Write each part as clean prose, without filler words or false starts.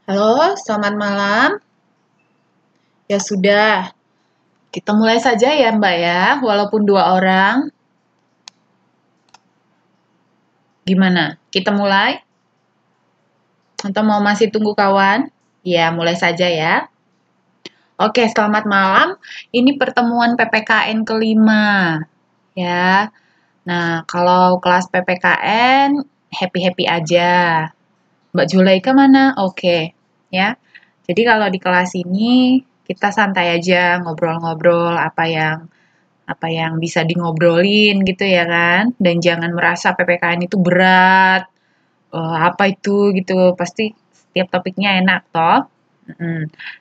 Halo, selamat malam. Ya sudah, kita mulai saja ya Mbak ya, walaupun 2 orang. Gimana? Kita mulai? Atau mau masih tunggu kawan? Ya, mulai saja ya. Oke, selamat malam. Ini pertemuan PPKN kelima. Ya. Nah, kalau kelas PPKN, happy-happy aja. Mbak Julaika mana? Oke, ya. Jadi kalau di kelas ini, kita santai aja ngobrol-ngobrol apa yang bisa dingobrolin gitu ya kan, dan jangan merasa PPKN itu berat, apa itu gitu, pasti setiap topiknya enak toh.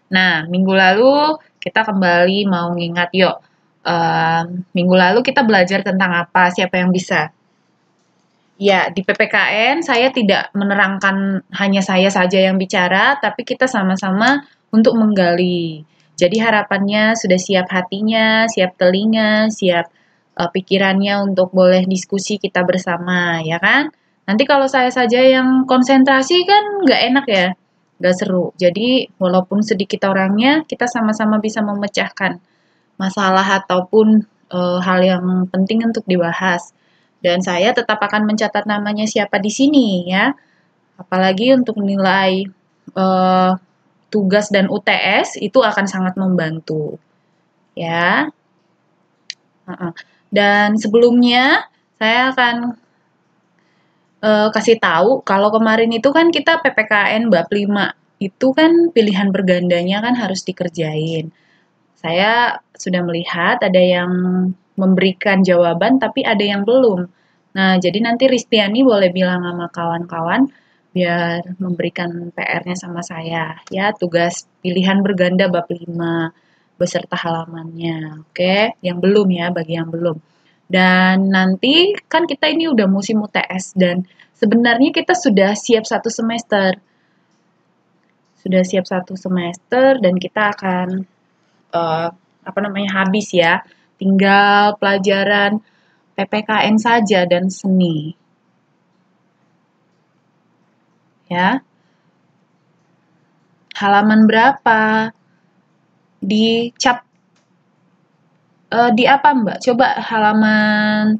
Nah, minggu lalu kita kembali mau ngingat yuk. Minggu lalu kita belajar tentang apa? Siapa yang bisa? Ya, di PPKN saya tidak menerangkan hanya saya saja yang bicara, tapi kita sama-sama untuk menggali. Jadi harapannya sudah siap hatinya, siap telinga, siap pikirannya untuk boleh diskusi kita bersama, ya kan? Nanti kalau saya saja yang konsentrasi kan nggak enak ya, nggak seru. Jadi walaupun sedikit orangnya, kita sama-sama bisa memecahkan masalah ataupun hal yang penting untuk dibahas. Dan saya tetap akan mencatat namanya siapa di sini ya. Apalagi untuk nilai eh, tugas dan UTS itu akan sangat membantu ya. Dan sebelumnya saya akan kasih tahu kalau kemarin itu kan kita PPKN bab 5 itu kan pilihan bergandanya kan harus dikerjain. Saya sudah melihat ada yang memberikan jawaban tapi ada yang belum. Nah, jadi nanti Ristiani boleh bilang sama kawan-kawan biar memberikan PR-nya sama saya. Ya, tugas pilihan berganda bab 5 beserta halamannya. Oke, yang belum ya, bagi yang belum. Dan nanti kan kita ini udah musim UTS dan sebenarnya kita sudah siap satu semester. Sudah siap satu semester dan kita akan habis ya. Tinggal pelajaran PPKN saja dan seni. Ya. Halaman berapa? Di cap di apa, Mbak? Coba halaman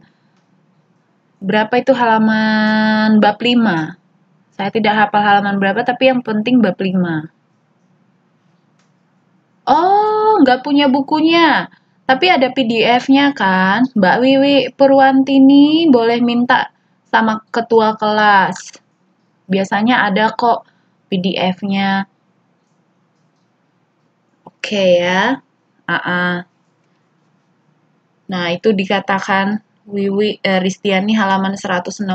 berapa itu halaman bab 5. Saya tidak hafal halaman berapa, tapi yang penting bab 5. Oh, nggak punya bukunya. Tapi ada PDF-nya kan? Mbak Wiwi Purwantini boleh minta sama ketua kelas. Biasanya ada kok PDF-nya. Oke ya. Nah, itu dikatakan Ristiani halaman 162.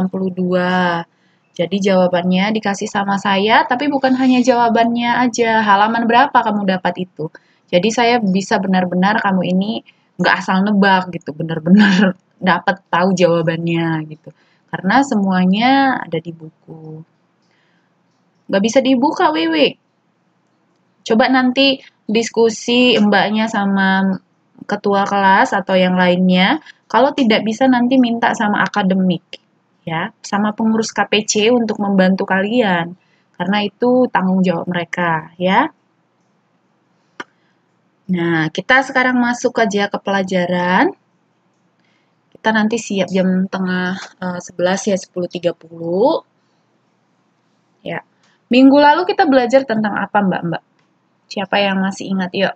Jadi jawabannya dikasih sama saya, tapi bukan hanya jawabannya aja. Halaman berapa kamu dapat itu? Jadi saya bisa benar-benar kamu ini nggak asal nebak gitu, benar-benar dapat tahu jawabannya gitu. Karena semuanya ada di buku. Nggak bisa dibuka, Wiwi. Coba nanti diskusi mbaknya sama ketua kelas atau yang lainnya. Kalau tidak bisa nanti minta sama akademik ya, sama pengurus KPC untuk membantu kalian. Karena itu tanggung jawab mereka ya. Nah, kita sekarang masuk aja ke pelajaran. Kita nanti siap jam tengah 11 ya, 10.30. Ya. Minggu lalu kita belajar tentang apa, Mbak? Siapa yang masih ingat? Yuk.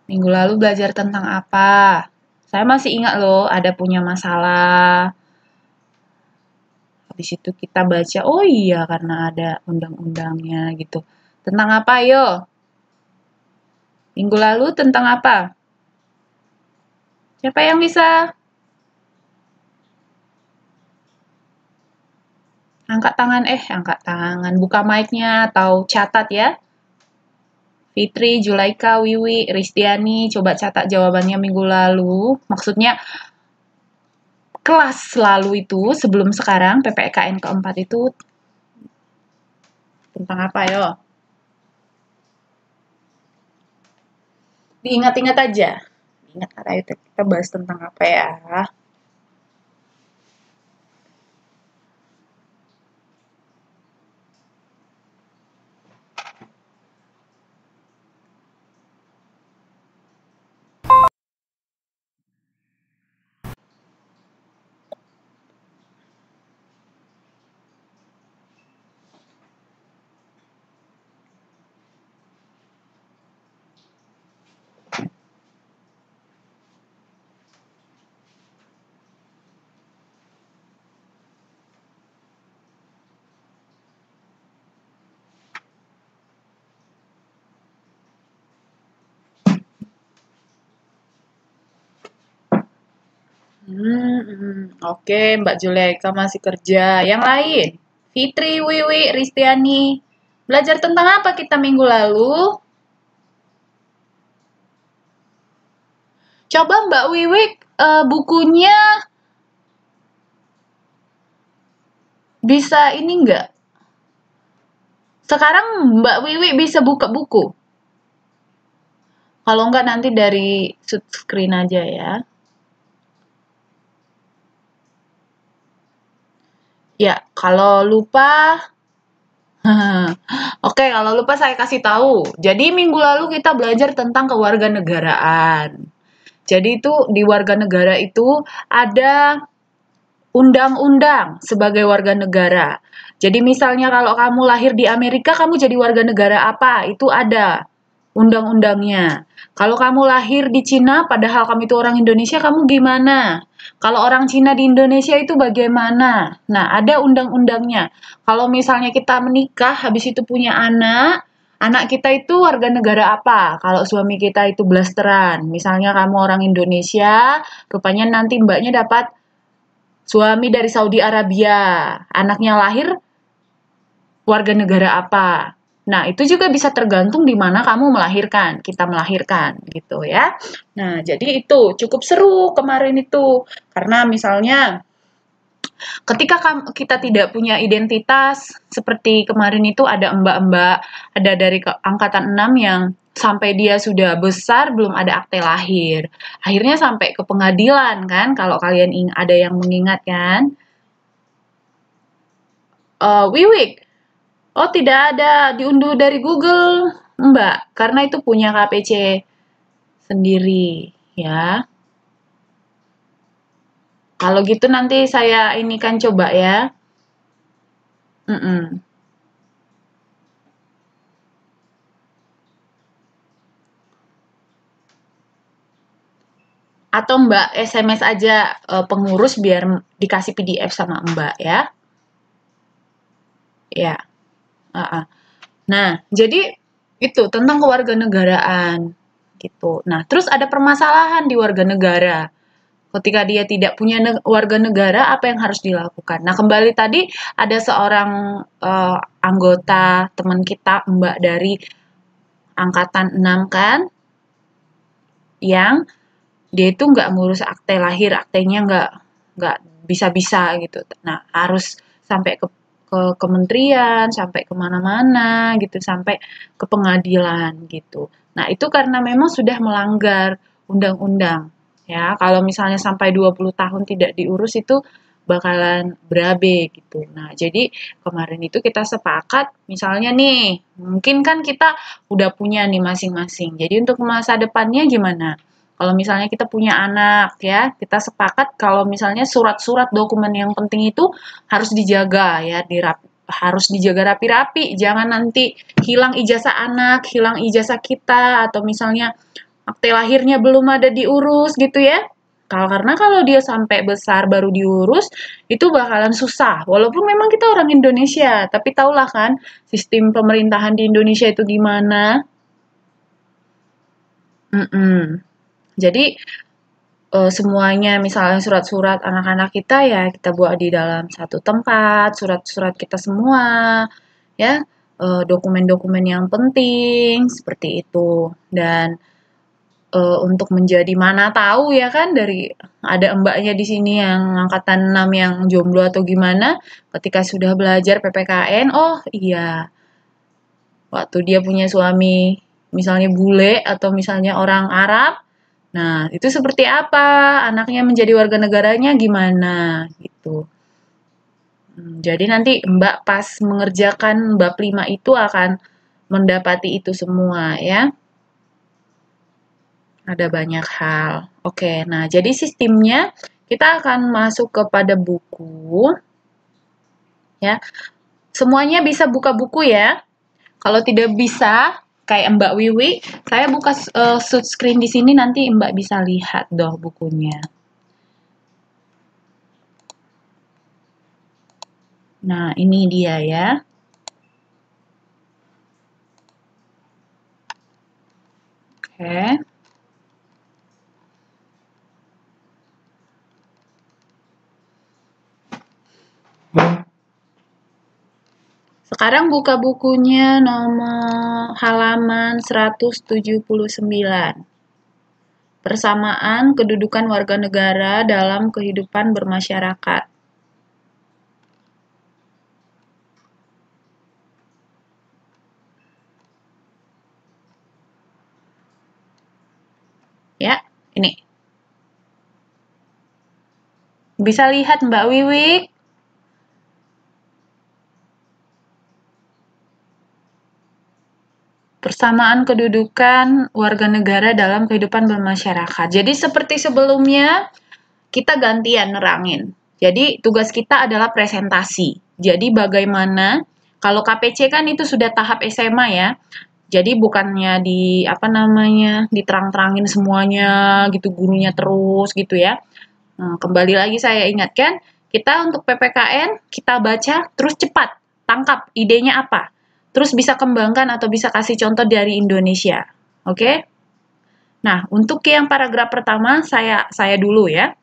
Minggu lalu belajar tentang apa? Saya masih ingat loh, ada punya masalah. Habis itu kita baca, oh iya karena ada undang-undangnya gitu. Tentang apa, yo? Minggu lalu tentang apa? Siapa yang bisa? Angkat tangan. Buka mic-nya atau catat ya. Fitri, Julaika, Wiwi, Ristiani, coba catat jawabannya minggu lalu. Maksudnya kelas lalu itu sebelum sekarang PPKN keempat itu tentang apa yo? Diingat-ingat aja. Ingat aja kita bahas tentang apa ya? Oke, Mbak Juleka masih kerja. Yang lain? Fitri, Wiwi, Ristiani. Belajar tentang apa kita minggu lalu? Coba Mbak Wiwi bukunya bisa ini enggak? Sekarang Mbak Wiwi bisa buka buku. Kalau enggak nanti dari screen aja ya. Ya, kalau lupa Oke, kalau lupa saya kasih tahu. Jadi minggu lalu kita belajar tentang kewarganegaraan. Jadi itu di warga negara itu ada undang-undang sebagai warga negara. Jadi misalnya kalau kamu lahir di Amerika, kamu jadi warga negara apa? Itu ada undang-undangnya. Kalau kamu lahir di Cina, padahal kamu itu orang Indonesia, kamu gimana? Kalau orang Cina di Indonesia itu bagaimana? Nah, ada undang-undangnya. Kalau misalnya kita menikah, habis itu punya anak, anak kita itu warga negara apa? Kalau suami kita itu blasteran, misalnya kamu orang Indonesia, rupanya nanti mbaknya dapat suami dari Saudi Arabia, anaknya lahir warga negara apa. Nah, itu juga bisa tergantung di mana kamu melahirkan, kita melahirkan gitu ya. Nah, jadi itu cukup seru kemarin itu. Karena misalnya ketika kita tidak punya identitas, seperti kemarin itu ada mbak-mbak, ada dari angkatan 6 yang sampai dia sudah besar belum ada akte lahir. Akhirnya sampai ke pengadilan kan, kalau kalian ada yang mengingat kan. Wiwik, oh tidak ada diunduh dari Google, Mbak, karena itu punya KPC sendiri ya. Kalau gitu nanti saya ini kan coba ya. Mm-mm. Atau Mbak SMS aja pengurus biar dikasih PDF sama Mbak ya. Ya. Uh-uh. Nah, jadi itu tentang kewarganegaraan gitu. Nah, terus ada permasalahan di warga negara. Ketika dia tidak punya warga negara, apa yang harus dilakukan? Nah, kembali tadi ada seorang anggota teman kita, Mbak dari angkatan 6 kan, yang dia itu nggak ngurus akte lahir, aktenya nggak bisa-bisa gitu. Nah, harus sampai ke kementerian, sampai kemana-mana gitu, sampai ke pengadilan gitu. Nah, itu karena memang sudah melanggar undang-undang. Ya, kalau misalnya sampai 20 tahun tidak diurus itu bakalan berabe gitu. Nah, jadi kemarin itu kita sepakat, misalnya nih, mungkin kan kita udah punya nih masing-masing. Jadi untuk masa depannya gimana? Kalau misalnya kita punya anak ya, kita sepakat kalau misalnya surat-surat dokumen yang penting itu harus dijaga ya, harus dijaga rapi-rapi. Jangan nanti hilang ijazah anak, hilang ijazah kita, atau misalnya akte lahirnya belum ada diurus gitu ya. Karena kalau dia sampai besar baru diurus, itu bakalan susah. Walaupun memang kita orang Indonesia, tapi tahulah kan sistem pemerintahan di Indonesia itu gimana. Mm-mm. Jadi semuanya misalnya surat-surat anak-anak kita ya kita buat di dalam satu tempat, surat-surat kita semua, ya, dokumen-dokumen yang penting seperti itu. Dan untuk menjadi mana tahu ya kan dari ada mbaknya di sini yang angkatan 6 yang jomblo atau gimana, ketika sudah belajar PPKN, oh iya, waktu dia punya suami misalnya bule atau misalnya orang Arab, nah itu seperti apa anaknya menjadi warga negaranya gimana gitu. Jadi nanti Mbak pas mengerjakan bab 5 itu akan mendapati itu semua ya. Ada banyak hal. Oke, nah jadi sistemnya kita akan masuk kepada buku ya. Semuanya bisa buka buku ya. Kalau tidak bisa, kayak Mbak Wiwi, saya buka screen di sini nanti Mbak bisa lihat doh bukunya. Nah, ini dia ya. Oke. Sekarang buka bukunya nomor halaman 179. Persamaan kedudukan warga negara dalam kehidupan bermasyarakat. Ya, ini. Bisa lihat Mbak Wiwik? Persamaan kedudukan warga negara dalam kehidupan bermasyarakat. Jadi seperti sebelumnya, kita gantian nerangin. Jadi tugas kita adalah presentasi. Jadi bagaimana, kalau KPC kan itu sudah tahap SMA ya, jadi bukannya diterang-terangin semuanya gitu, gurunya terus gitu ya. Nah, kembali lagi saya ingatkan, kita untuk PPKN, kita baca, terus cepat, tangkap idenya apa. Terus bisa kembangkan atau bisa kasih contoh dari Indonesia. Oke? Nah, untuk yang paragraf pertama, saya dulu ya.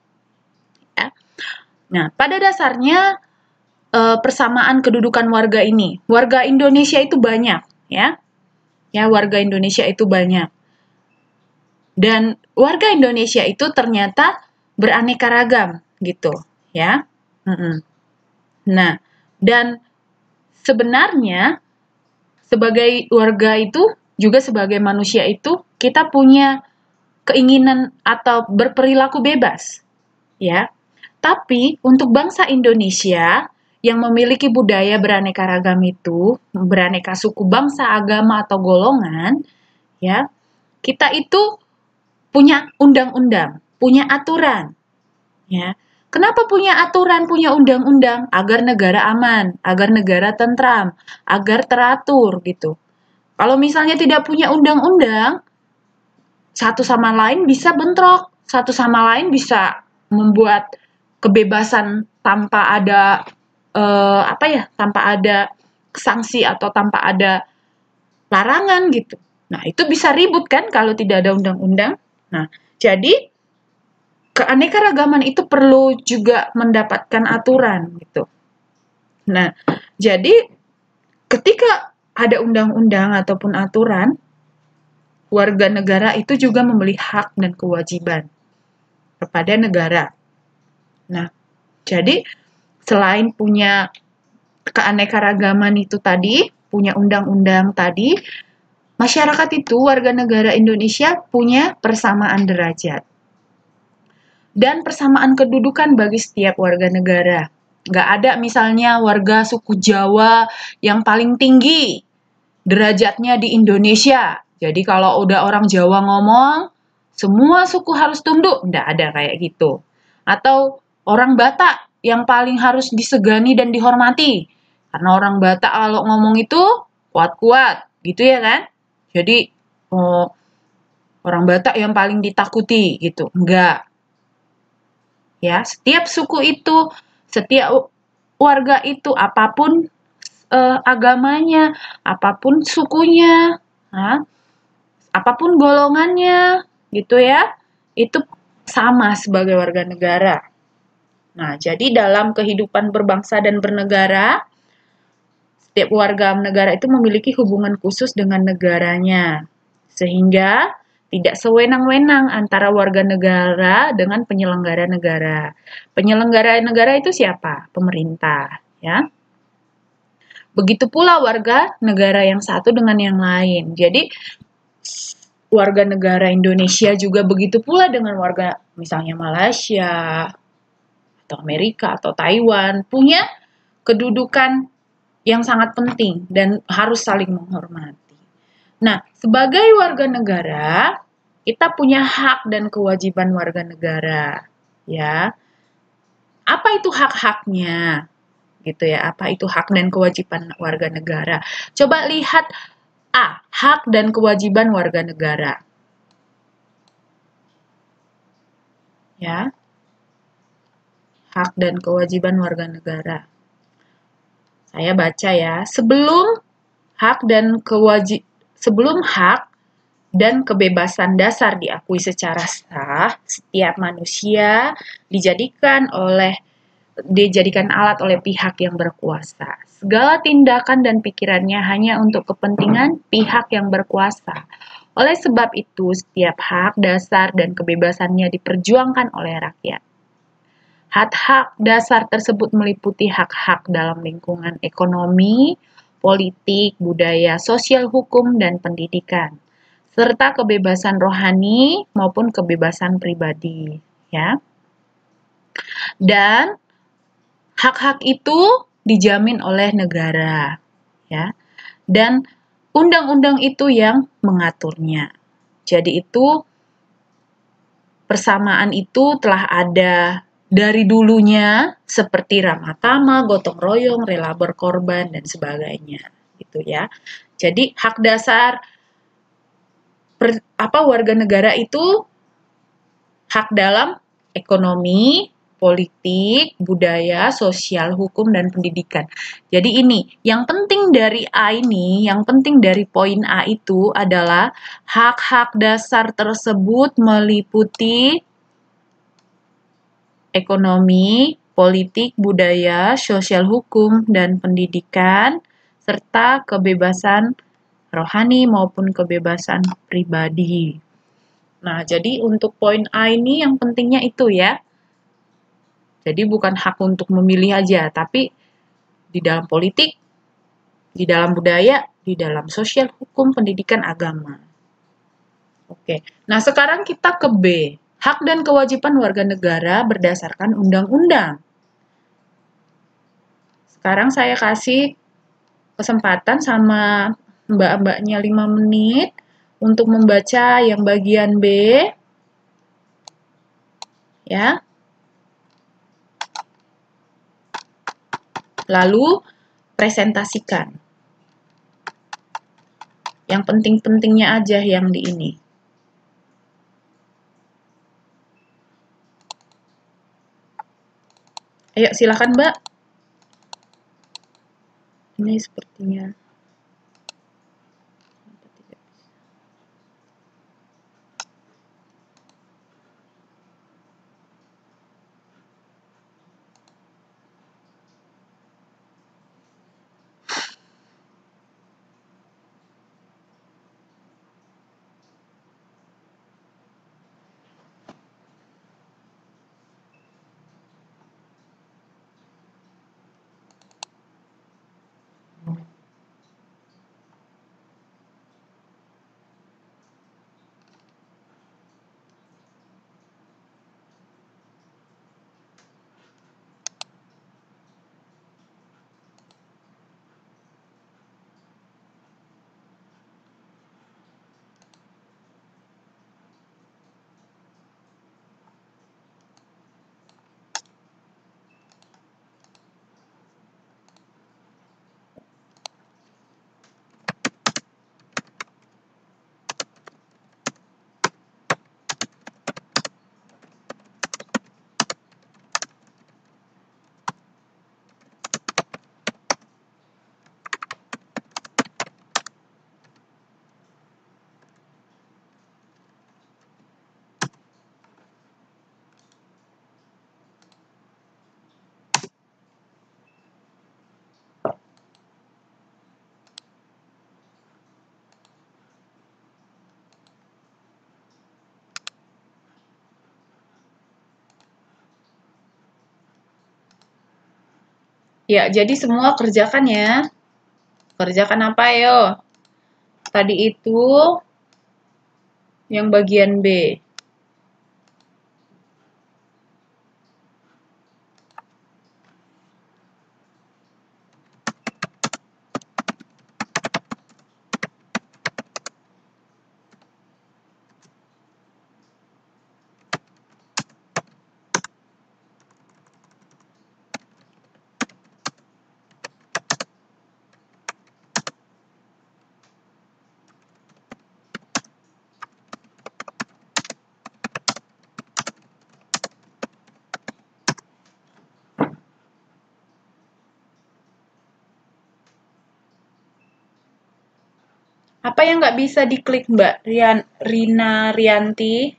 Nah, pada dasarnya persamaan kedudukan warga ini. Warga Indonesia itu banyak, ya. Ya, warga Indonesia itu banyak. Dan warga Indonesia itu ternyata beraneka ragam, gitu, ya. Nah, dan sebenarnya sebagai warga itu, juga sebagai manusia itu, kita punya keinginan atau berperilaku bebas, ya. Tapi untuk bangsa Indonesia yang memiliki budaya beraneka ragam itu, beraneka suku, bangsa, agama, atau golongan, ya, kita itu punya undang-undang, punya aturan, ya. Kenapa punya aturan, punya undang-undang? Agar negara aman, agar negara tentram, agar teratur, gitu. Kalau misalnya tidak punya undang-undang, satu sama lain bisa bentrok, satu sama lain bisa membuat kebebasan tanpa ada tanpa ada sanksi atau tanpa ada larangan gitu. Nah, itu bisa ribut kan kalau tidak ada undang-undang. Nah, jadi keanekaragaman itu perlu juga mendapatkan aturan gitu. Nah, jadi ketika ada undang-undang ataupun aturan, warga negara itu juga memiliki hak dan kewajiban kepada negara. Nah, jadi selain punya keanekaragaman itu tadi, punya undang-undang tadi, masyarakat itu, warga negara Indonesia punya persamaan derajat. Dan persamaan kedudukan bagi setiap warga negara. Nggak ada misalnya warga suku Jawa yang paling tinggi derajatnya di Indonesia. Jadi kalau udah orang Jawa ngomong, semua suku harus tunduk. Nggak ada kayak gitu. Atau orang Batak yang paling harus disegani dan dihormati. Karena orang Batak kalau ngomong itu kuat-kuat, gitu ya kan? Jadi orang Batak yang paling ditakuti gitu. Enggak. Ya, setiap suku itu, setiap warga itu, apapun agamanya, apapun sukunya, apapun golongannya, gitu ya, itu sama sebagai warga negara. Nah, jadi dalam kehidupan berbangsa dan bernegara, setiap warga negara itu memiliki hubungan khusus dengan negaranya, sehingga tidak sewenang-wenang antara warga negara dengan penyelenggara negara. Penyelenggara negara itu siapa? Pemerintah, ya. Begitu pula warga negara yang satu dengan yang lain. Jadi warga negara Indonesia juga begitu pula dengan warga misalnya Malaysia atau Amerika atau Taiwan, punya kedudukan yang sangat penting dan harus saling menghormati. Nah, sebagai warga negara, kita punya hak dan kewajiban warga negara, ya. Apa itu hak-haknya? Gitu ya, apa itu hak dan kewajiban warga negara? Coba lihat A, hak dan kewajiban warga negara. Ya. Hak dan kewajiban warga negara. Saya baca ya, sebelum hak dan kebebasan dasar diakui secara sah, setiap manusia dijadikan oleh dijadikan alat oleh pihak yang berkuasa. Segala tindakan dan pikirannya hanya untuk kepentingan pihak yang berkuasa. Oleh sebab itu, setiap hak dasar dan kebebasannya diperjuangkan oleh rakyat. Hak-hak dasar tersebut meliputi hak-hak dalam lingkungan ekonomi, politik, budaya, sosial, hukum, dan pendidikan, serta kebebasan rohani maupun kebebasan pribadi, ya. Dan hak-hak itu dijamin oleh negara, ya. Dan undang-undang itu yang mengaturnya. Jadi itu persamaan itu telah ada dari dulunya seperti ramah tamah, gotong royong, rela berkorban dan sebagainya, gitu ya. Jadi hak dasar warga negara itu hak dalam ekonomi, politik, budaya, sosial, hukum, dan pendidikan. Jadi ini, yang penting dari A ini, yang penting dari poin A itu adalah hak-hak dasar tersebut meliputi ekonomi, politik, budaya, sosial, hukum, dan pendidikan, serta kebebasan rohani maupun kebebasan pribadi. Nah, jadi untuk poin A ini yang pentingnya itu ya. Jadi bukan hak untuk memilih aja, tapi di dalam politik, di dalam budaya, di dalam sosial, hukum, pendidikan, agama. Oke, nah sekarang kita ke B. Hak dan kewajiban warga negara berdasarkan undang-undang. Sekarang saya kasih kesempatan sama mbak-mbaknya 5 menit untuk membaca yang bagian B. Ya. Lalu presentasikan. Yang penting-pentingnya aja yang di ini. Ayo silakan Mbak. Ini sepertinya. Ya, jadi semua kerjakan ya. Kerjakan apa yo? Tadi itu yang bagian B. Apa yang nggak bisa diklik Mbak Rina Rianti?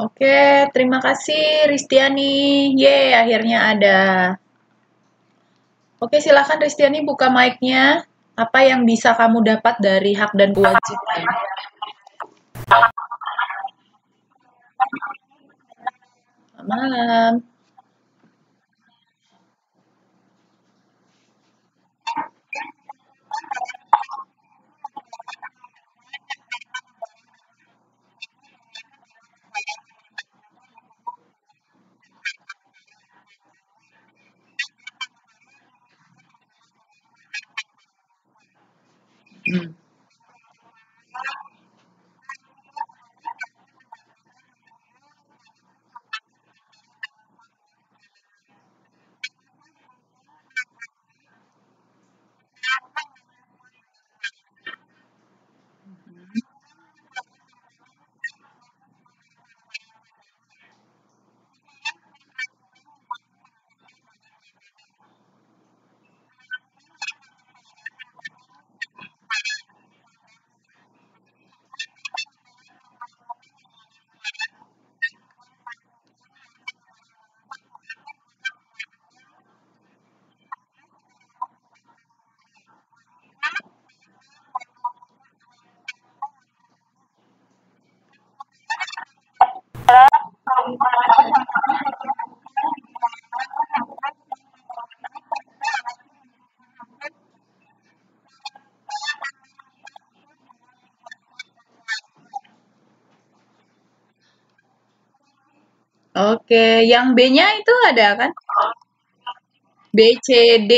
Oke, terima kasih Ristiani. Ye, akhirnya ada. Oke, silakan Ristiani buka mic-nya. Apa yang bisa kamu dapat dari hak dan kewajiban? Selamat malam. Hmm. Oke, yang B-nya itu ada kan? B, C, D.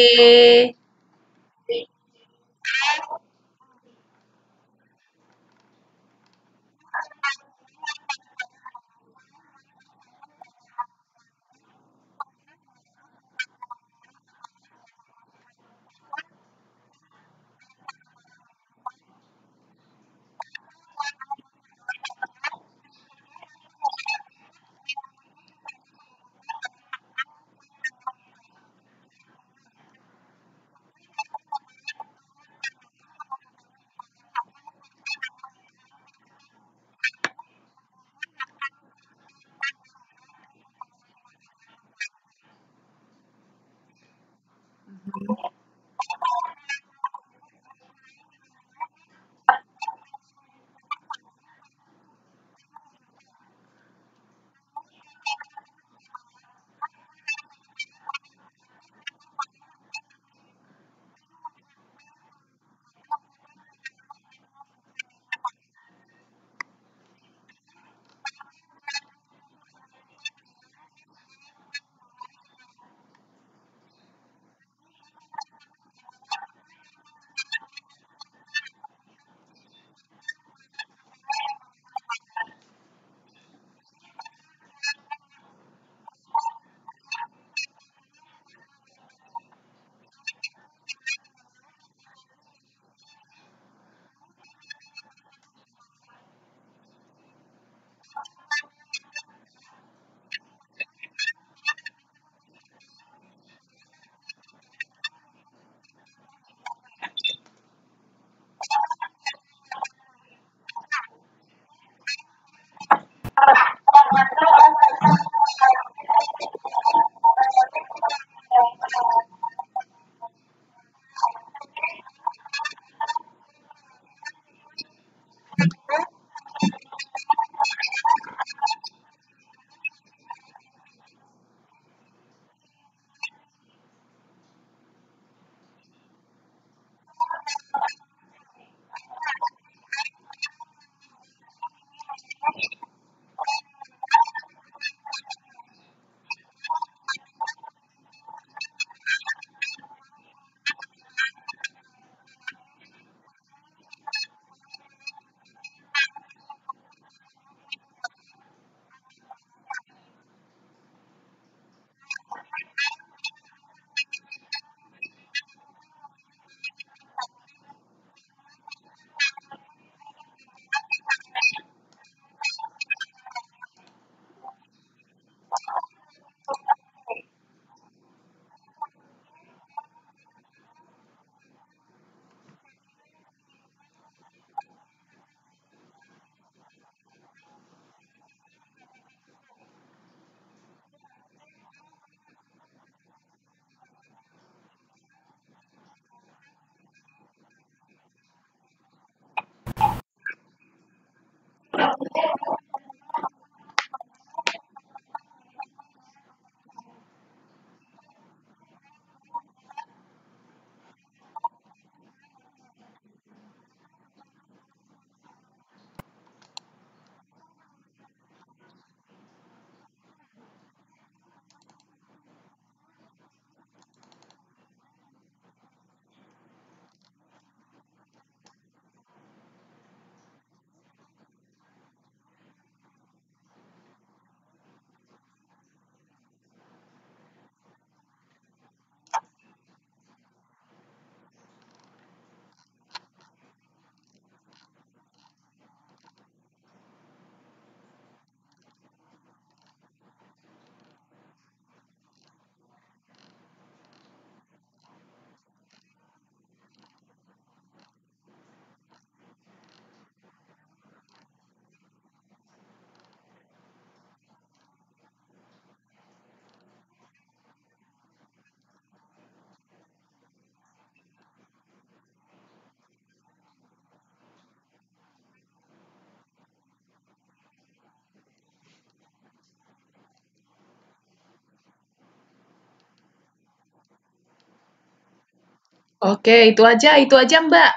Oke, itu aja Mbak.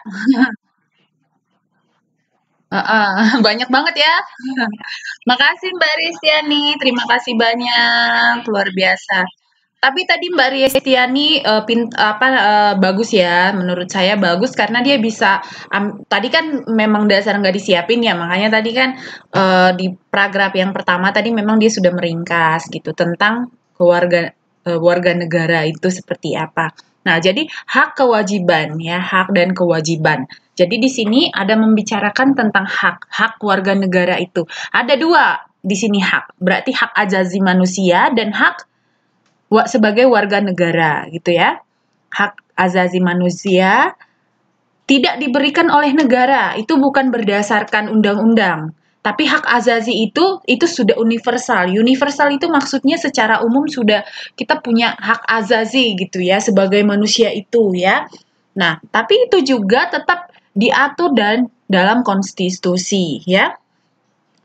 Heeh, banyak banget ya. Makasih Mbak Ristiani, terima kasih banyak, luar biasa. Tapi tadi Mbak Ristiani bagus ya, menurut saya bagus karena dia bisa tadi kan memang dasar nggak disiapin ya, makanya tadi kan di paragraf yang pertama tadi memang dia sudah meringkas gitu tentang warga negara itu seperti apa. Nah, jadi hak kewajiban ya, hak dan kewajiban. Jadi di sini ada membicarakan tentang hak warga negara itu. Ada dua di sini hak, berarti hak azazi manusia dan hak sebagai warga negara gitu ya. Hak azazi manusia tidak diberikan oleh negara, itu bukan berdasarkan undang-undang. Tapi hak azazi itu sudah universal. Universal itu maksudnya secara umum sudah kita punya hak azazi gitu ya sebagai manusia itu ya. Nah, tapi itu juga tetap diatur dan dalam konstitusi ya.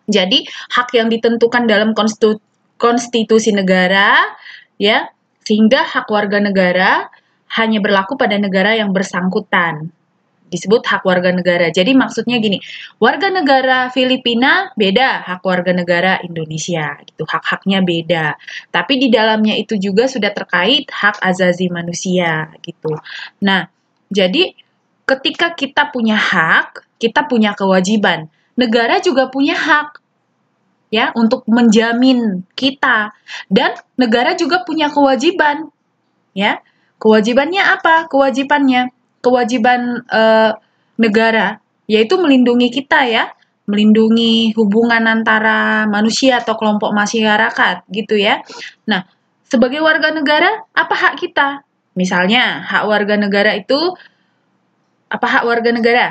Jadi hak yang ditentukan dalam konstitusi negara ya, sehingga hak warga negara hanya berlaku pada negara yang bersangkutan. Disebut hak warga negara. Jadi maksudnya gini, warga negara Filipina beda hak warga negara Indonesia gitu. Hak-haknya beda. Tapi di dalamnya itu juga sudah terkait hak azazi manusia gitu. Nah, jadi ketika kita punya hak, kita punya kewajiban. Negara juga punya hak ya untuk menjamin kita dan negara juga punya kewajiban ya. Kewajibannya apa? Kewajiban negara yaitu melindungi kita ya, melindungi hubungan antara manusia atau kelompok masyarakat gitu ya. Nah, sebagai warga negara apa hak kita? Misalnya hak warga negara itu apa hak warga negara?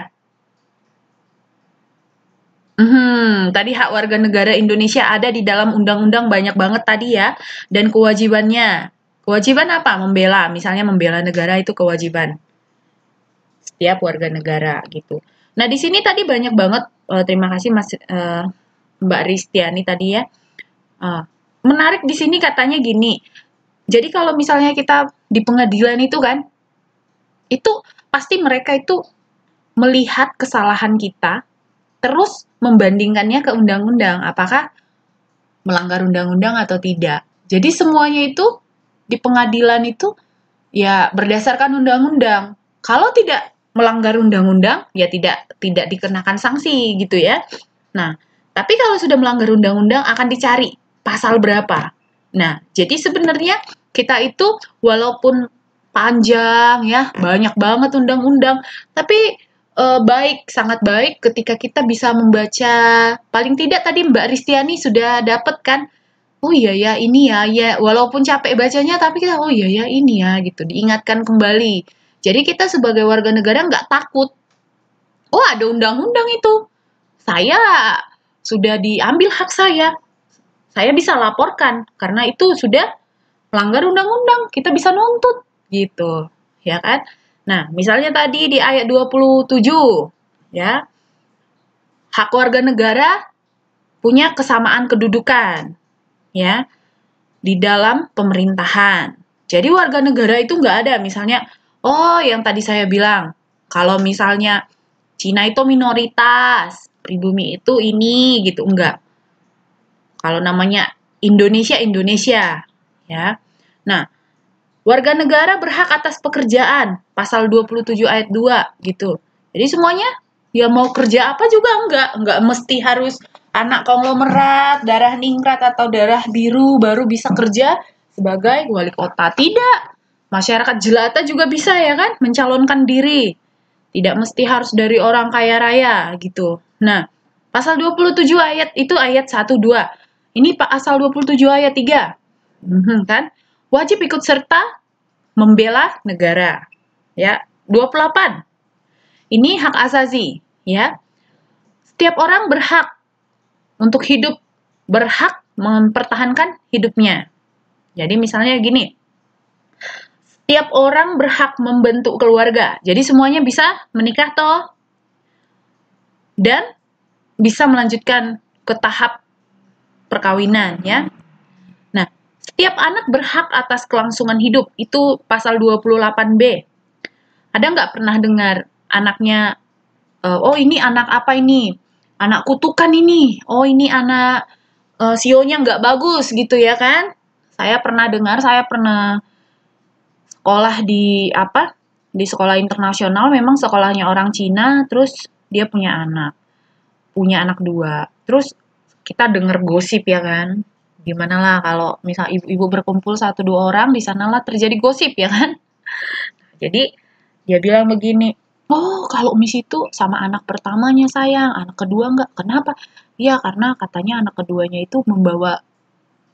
Tadi hak warga negara Indonesia ada di dalam undang-undang banyak banget tadi ya. Dan kewajibannya. Kewajiban apa? Membela. Misalnya membela negara itu kewajiban setiap warga negara gitu. Nah, di sini tadi banyak banget terima kasih Mas Mbak Ristiani tadi ya. Uh, Menarik di sini katanya gini. Jadi kalau misalnya kita di pengadilan itu kan, itu pasti mereka itu melihat kesalahan kita terus membandingkannya ke undang-undang, apakah melanggar undang-undang atau tidak. Jadi semuanya itu di pengadilan itu ya berdasarkan undang-undang. Kalau tidak melanggar undang-undang ya tidak dikenakan sanksi gitu ya. Nah, tapi kalau sudah melanggar undang-undang akan dicari pasal berapa. Nah, jadi sebenarnya kita itu walaupun panjang ya, banyak banget undang-undang, tapi baik, sangat baik ketika kita bisa membaca, paling tidak tadi Mbak Ristiani sudah dapat kan, oh iya ya ini ya, ya walaupun capek bacanya tapi kita oh iya ya ini ya gitu, diingatkan kembali. Jadi kita sebagai warga negara nggak takut, oh ada undang-undang itu, saya sudah diambil hak saya bisa laporkan karena itu sudah melanggar undang-undang, kita bisa nuntut gitu, ya kan? Nah, misalnya tadi di ayat 27 ya, hak warga negara punya kesamaan kedudukan ya di dalam pemerintahan. Jadi warga negara itu nggak ada misalnya, oh yang tadi saya bilang, kalau misalnya Cina itu minoritas, pribumi itu ini gitu, enggak. Kalau namanya Indonesia, Indonesia ya. Nah, warga negara berhak atas pekerjaan, pasal 27 ayat 2 gitu. Jadi semuanya ya mau kerja apa juga enggak mesti harus anak konglomerat, darah ningrat atau darah biru baru bisa kerja sebagai wali kota. Tidak. Masyarakat jelata juga bisa ya kan mencalonkan diri. Tidak mesti harus dari orang kaya raya gitu. Nah, pasal 27 ayat itu ayat 1 2. Ini pasal 27 ayat 3. Kan? Wajib ikut serta membela negara. Ya, 28. Ini hak asasi, ya. Setiap orang berhak untuk hidup, berhak mempertahankan hidupnya. Jadi misalnya gini, setiap orang berhak membentuk keluarga. Jadi semuanya bisa menikah toh dan bisa melanjutkan ke tahap perkawinan ya. Nah, setiap anak berhak atas kelangsungan hidup. Itu pasal 28B. Ada nggak pernah dengar anaknya, oh ini anak apa ini? Anak kutukan ini. Oh ini anak sionya nggak bagus gitu ya kan? Saya pernah dengar, saya pernah sekolah di apa? Di sekolah internasional, memang sekolahnya orang Cina, terus dia punya anak dua. Terus kita denger gosip ya kan? Gimana lah kalau misal ibu-ibu berkumpul satu dua orang, di sanalah terjadi gosip ya kan? Jadi dia bilang begini, oh kalau Miss itu sama anak pertamanya sayang, anak kedua enggak. Kenapa? Ya karena katanya anak keduanya itu membawa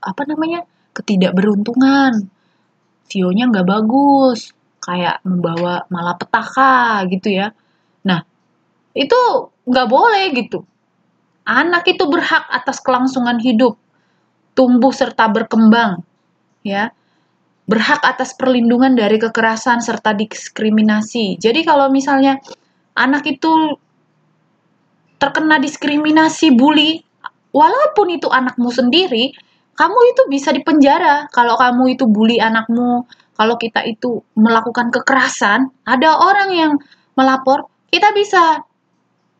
apa namanya ketidakberuntungan. Sionya nggak bagus, kayak membawa malapetaka gitu ya. Nah itu nggak boleh gitu. Anak itu berhak atas kelangsungan hidup, tumbuh serta berkembang, ya. Berhak atas perlindungan dari kekerasan serta diskriminasi. Jadi kalau misalnya anak itu terkena diskriminasi, bully, walaupun itu anakmu sendiri, kamu itu bisa dipenjara. Kalau kamu itu bully anakmu, kalau kita itu melakukan kekerasan, ada orang yang melapor, kita bisa.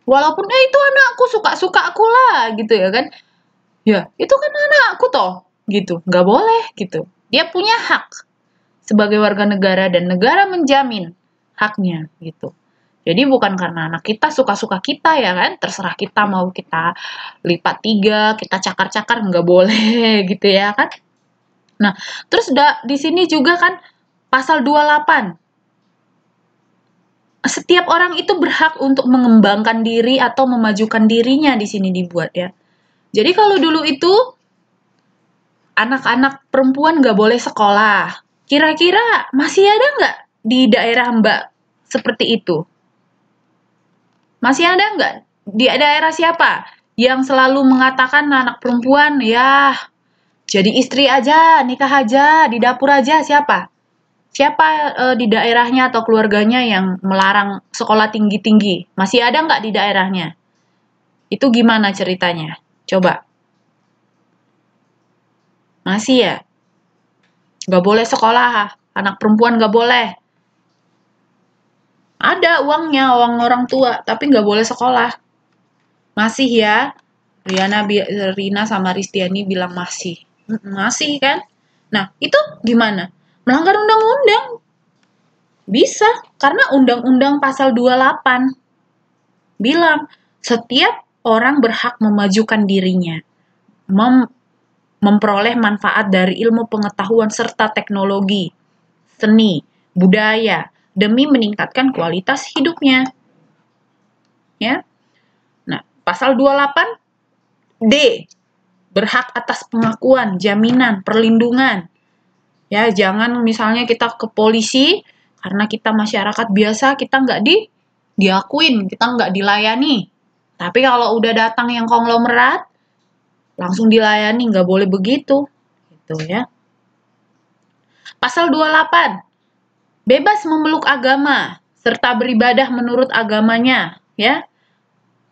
Walaupun itu anakku, suka-suka aku lah gitu ya kan. Ya, itu kan anakku toh, gitu. Nggak boleh gitu. Dia punya hak sebagai warga negara dan negara menjamin haknya gitu. Jadi bukan karena anak kita suka-suka kita ya kan, terserah kita mau kita lipat 3, kita cakar-cakar nggak boleh gitu ya kan. Nah, terus di sini juga kan pasal 28. Setiap orang itu berhak untuk mengembangkan diri atau memajukan dirinya di sini dibuat ya. Jadi kalau dulu itu anak-anak perempuan nggak boleh sekolah. Kira-kira masih ada nggak di daerah Mbak seperti itu? Masih ada nggak? Di daerah siapa? Yang selalu mengatakan anak perempuan, ya jadi istri aja, nikah aja, di dapur aja, siapa? Siapa di daerahnya atau keluarganya yang melarang sekolah tinggi-tinggi? Masih ada nggak di daerahnya? Itu gimana ceritanya? Coba. Masih ya? Nggak boleh sekolah, anak perempuan nggak boleh. Ada uangnya, uang orang tua, tapi nggak boleh sekolah. Masih ya? Rina sama Ristiani bilang masih. Masih kan? Nah, itu gimana? Melanggar undang-undang. Bisa, karena Undang-Undang Pasal 28 bilang setiap orang berhak memajukan dirinya, memperoleh manfaat dari ilmu pengetahuan serta teknologi, seni, budaya, demi meningkatkan kualitas hidupnya. Ya. Nah, pasal 28 D, berhak atas pengakuan, jaminan, perlindungan. Ya, jangan misalnya kita ke polisi karena kita masyarakat biasa, kita nggak diakuin, kita nggak dilayani. Tapi kalau udah datang yang konglomerat, langsung dilayani, nggak boleh begitu. Gitu ya. Pasal 28, bebas memeluk agama serta beribadah menurut agamanya, ya.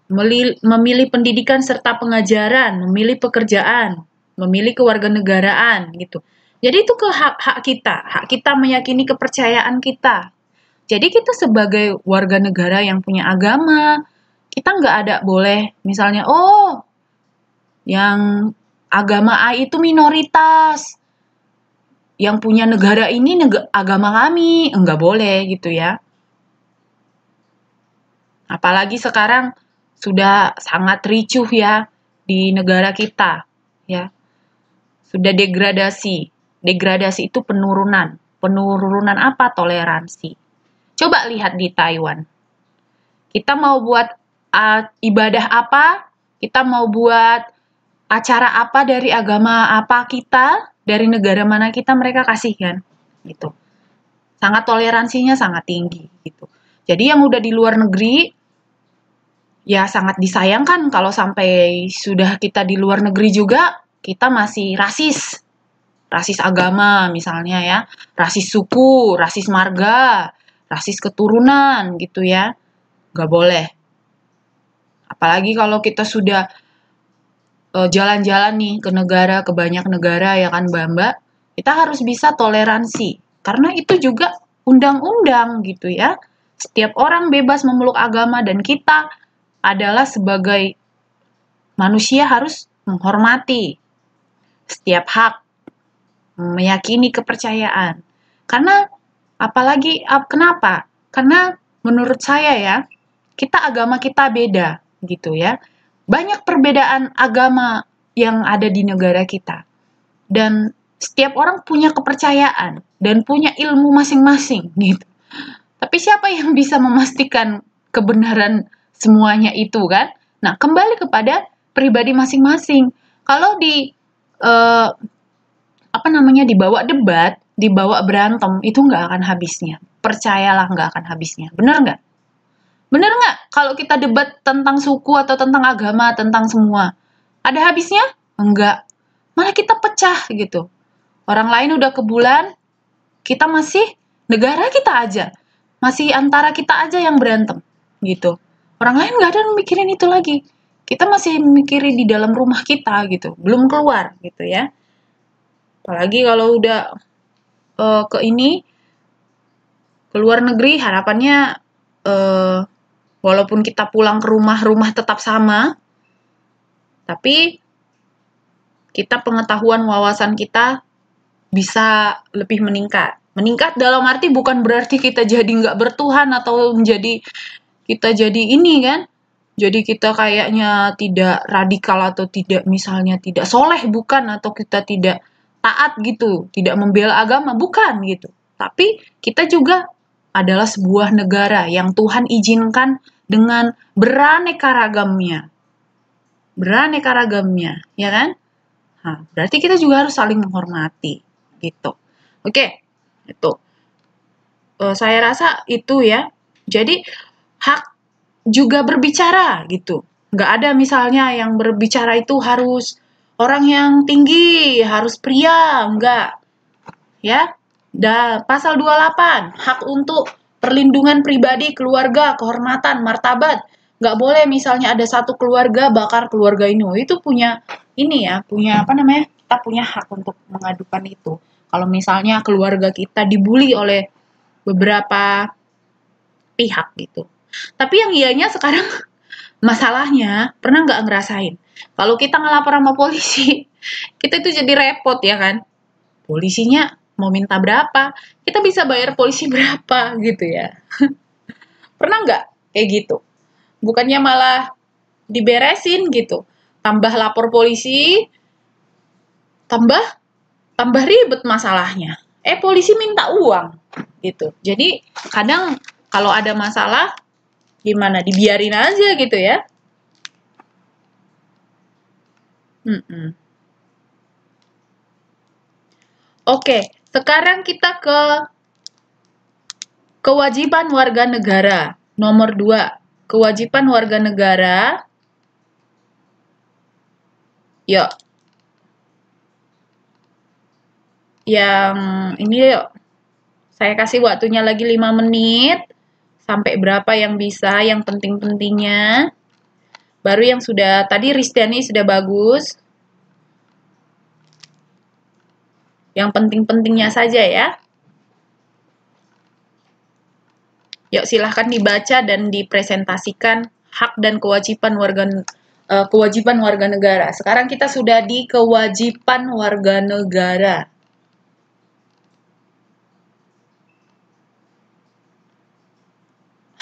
Memilih pendidikan serta pengajaran, memilih pekerjaan, memilih kewarganegaraan gitu. Jadi itu ke hak hak kita meyakini kepercayaan kita. Jadi kita sebagai warga negara yang punya agama, kita nggak ada boleh misalnya, oh yang agama A itu minoritas, yang punya negara ini agama kami, nggak boleh gitu ya. Apalagi sekarang sudah sangat ricuh ya di negara kita, ya. Sudah degradasi. Degradasi itu penurunan. Penurunan apa? Toleransi. Coba lihat di Taiwan. Kita mau buat ibadah apa? Kita mau buat acara apa dari agama apa kita? Dari negara mana kita, mereka kasih kan? Gitu. Sangat toleransinya sangat tinggi gitu. Jadi yang udah di luar negeri, ya sangat disayangkan kalau sampai sudah kita di luar negeri juga, kita masih rasis. Rasis agama misalnya ya, rasis suku, rasis marga, rasis keturunan gitu ya. Nggak boleh. Apalagi kalau kita sudah jalan-jalan nih ke negara, ke banyak negara ya kan Mbak, kita harus bisa toleransi. Karena itu juga undang-undang gitu ya. Setiap orang bebas memeluk agama dan kita adalah sebagai manusia harus menghormati setiap hak, meyakini kepercayaan. Karena kenapa? Karena menurut saya ya, agama kita beda gitu ya. Banyak perbedaan agama yang ada di negara kita. Dan setiap orang punya kepercayaan dan punya ilmu masing-masing gitu. Tapi siapa yang bisa memastikan kebenaran semuanya itu kan? Nah, kembali kepada pribadi masing-masing. Kalau dibawa debat, dibawa berantem, itu nggak akan habisnya. Percayalah nggak akan habisnya. Bener nggak? Bener nggak? Kalau kita debat tentang suku atau tentang agama, tentang semua, ada habisnya? Enggak. Malah kita pecah gitu. Orang lain udah ke bulan, kita masih negara kita aja. Masih antara kita aja yang berantem gitu. Orang lain nggak ada yang mikirin itu lagi. Kita masih mikirin di dalam rumah kita gitu, belum keluar gitu ya. Apalagi kalau udah ke luar negeri, harapannya walaupun kita pulang ke rumah tetap sama, tapi kita pengetahuan wawasan kita bisa lebih meningkat. Meningkat dalam arti bukan berarti kita jadi nggak bertuhan atau kita jadi ini kan. Jadi kita kayaknya tidak radikal atau tidak misalnya tidak soleh, bukan, atau kita tidak taat gitu, tidak membela agama, bukan gitu. Tapi kita juga adalah sebuah negara yang Tuhan izinkan dengan beraneka ragamnya. Beraneka ragamnya, ya kan? Nah, berarti kita juga harus saling menghormati gitu. Oke, itu. Saya rasa itu ya. Jadi hak juga berbicara gitu. Nggak ada misalnya yang berbicara itu harus orang yang tinggi, harus pria, enggak. Ya. Pasal 28, hak untuk perlindungan pribadi, keluarga, kehormatan, martabat. Nggak boleh misalnya ada satu keluarga bakar keluarga ini. Itu punya kita punya hak untuk mengadukan itu. Kalau misalnya keluarga kita dibully oleh beberapa pihak gitu. Tapi yang ianya sekarang masalahnya pernah nggak ngerasain? Kalau kita ngelapor sama polisi, kita itu jadi repot ya kan? Polisinya mau minta berapa? Kita bisa bayar polisi berapa gitu ya? Pernah nggak kayak gitu? Bukannya malah diberesin gitu. Tambah lapor polisi, tambah ribet masalahnya. Polisi minta uang gitu. Jadi kadang kalau ada masalah gimana dibiarin aja gitu ya. Oke, sekarang kita ke kewajiban warga negara. Nomor 2, kewajiban warga negara. Yuk. Yang ini yuk. Saya kasih waktunya lagi 5 menit. Sampai berapa yang bisa, yang penting-pentingnya. Baru yang sudah, tadi Rizdiani sudah bagus. Yang penting-pentingnya saja ya. Yuk silahkan dibaca dan dipresentasikan hak dan kewajiban warga negara. Sekarang kita sudah di kewajiban warga negara.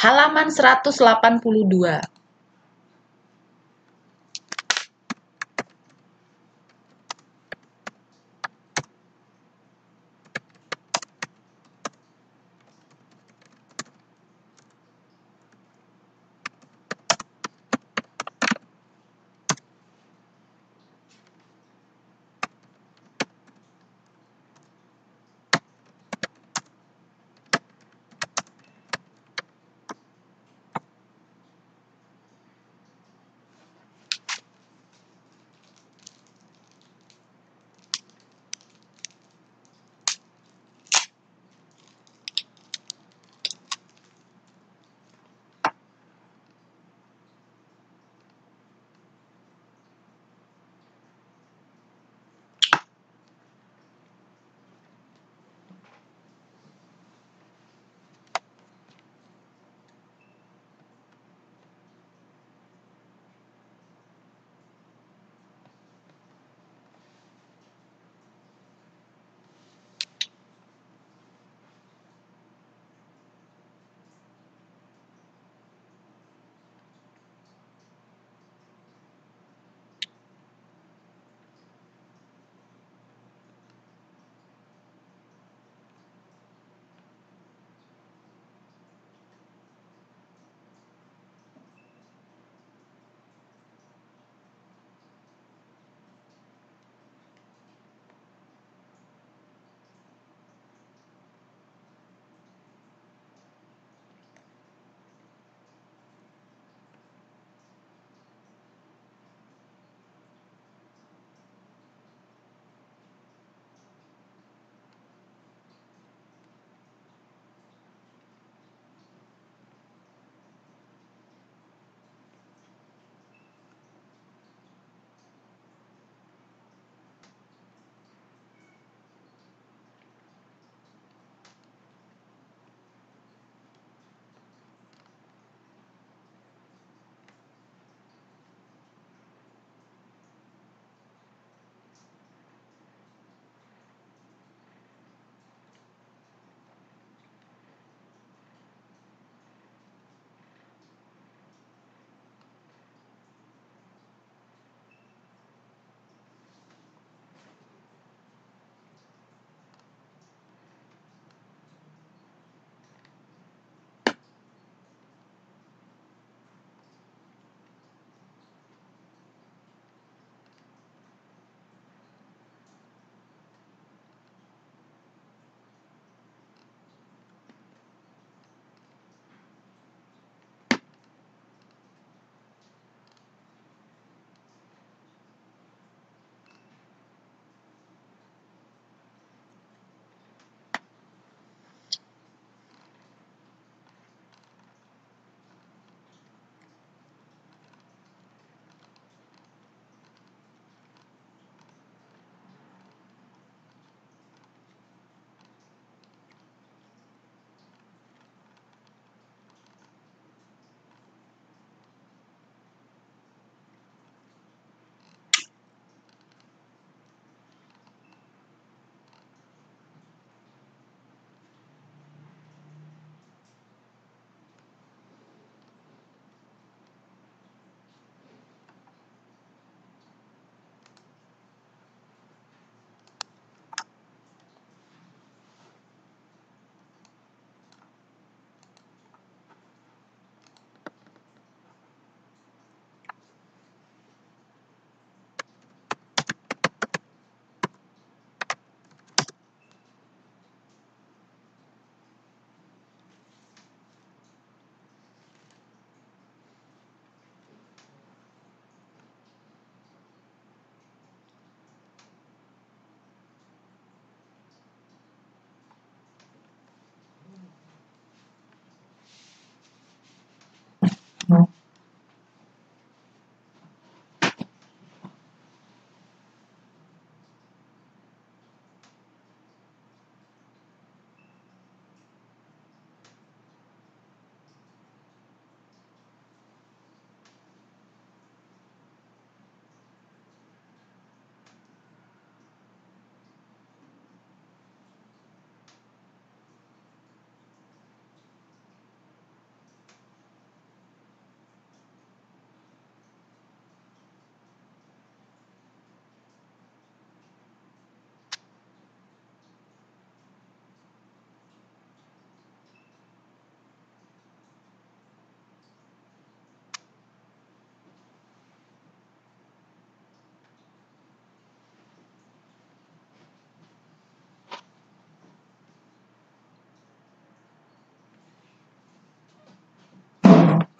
Halaman 182.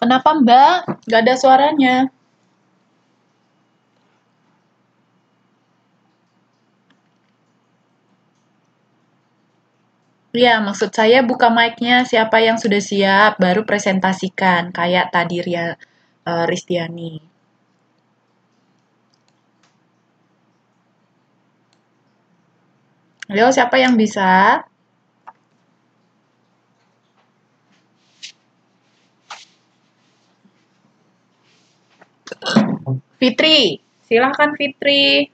Kenapa Mbak? Gak ada suaranya. Ya, maksud saya buka mic-nya siapa yang sudah siap, baru presentasikan. Kayak tadi Ristiani. Ayo, siapa yang bisa? Fitri, silahkan Fitri.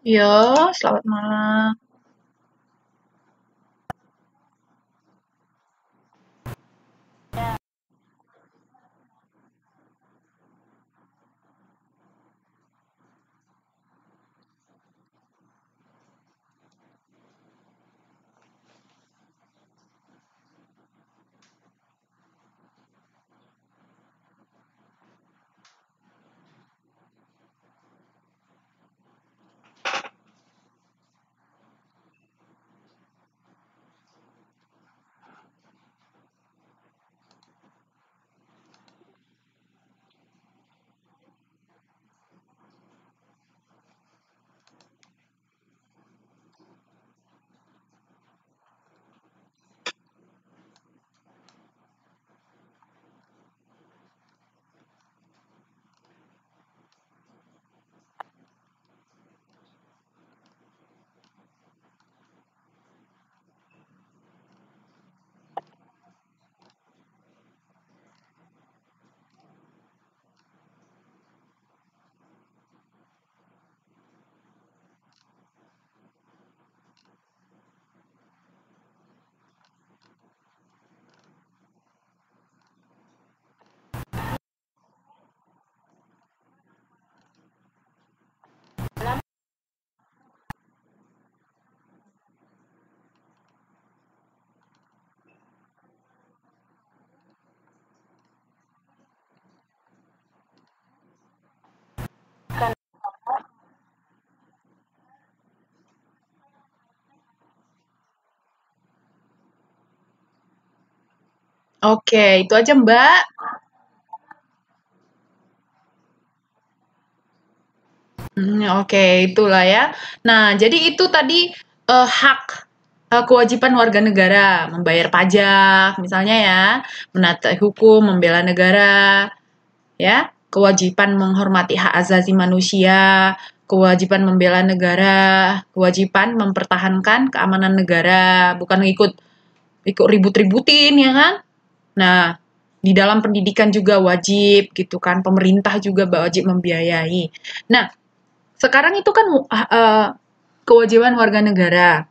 Yo, selamat malam. Oke, itu aja Mbak. Oke, itulah ya. Nah, jadi itu tadi hak kewajiban warga negara membayar pajak, misalnya ya, menaati hukum, membela negara, ya, kewajiban menghormati hak asasi manusia, kewajiban membela negara, kewajiban mempertahankan keamanan negara, bukan ikut ikut ribut-ributin ya kan? Nah, di dalam pendidikan juga wajib gitu kan, pemerintah juga wajib membiayai. Nah, sekarang itu kan kewajiban warga negara.